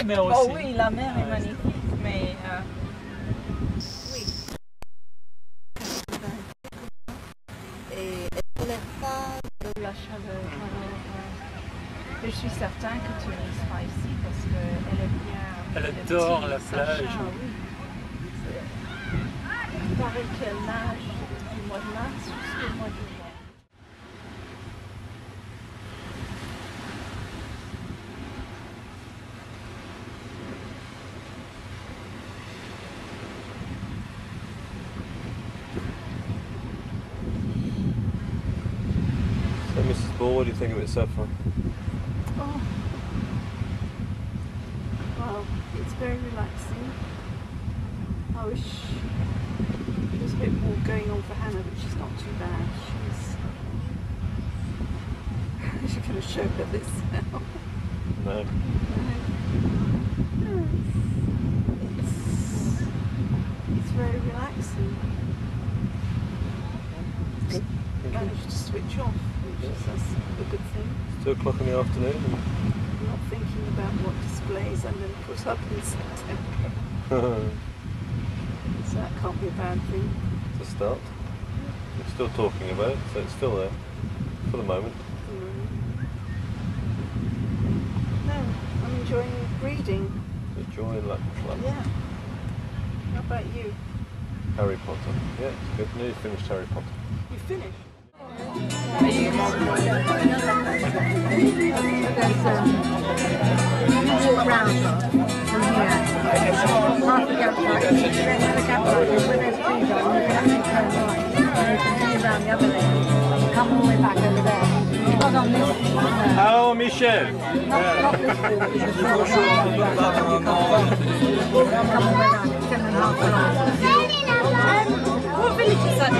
mer aussi. Oh oui, la mer est magnifique, mais oui. Et elle ne lève pas de la chaleur. Alors, je suis certain que tu ne seras ici parce qu'elle est bien. Elle adore la plage. Oui. Il paraît qu'elle nage du mois de mars jusqu'au mois de juin. So, Mrs. Ball, what do you think of it so far? Oh. Well, it's very relaxing. I wish there was a bit more going on for Hannah, but she's not too bad. She's going to show her this now. No. It's very relaxing. Good. Managed to switch off, which is that's a good thing. It's 2 o'clock in the afternoon. I'm not thinking about what displays I'm going to put up in September. So that can't be a bad thing. To start. We're still talking about it, so it's still there for the moment. No, I'm enjoying reading. Enjoying that club. Yeah. How about you? Harry Potter. Yeah, it's good. Nearly finished Harry Potter. You finished? You walk round from here. Half the campsite, then the campsite is where there's trees on, you can actually turn right. And you continue round the other lane and come all the way back over there. Not on this Hello, Michel! not this route, it's the short route. Come all the way down, it's 7.5 kilometres. What village is that?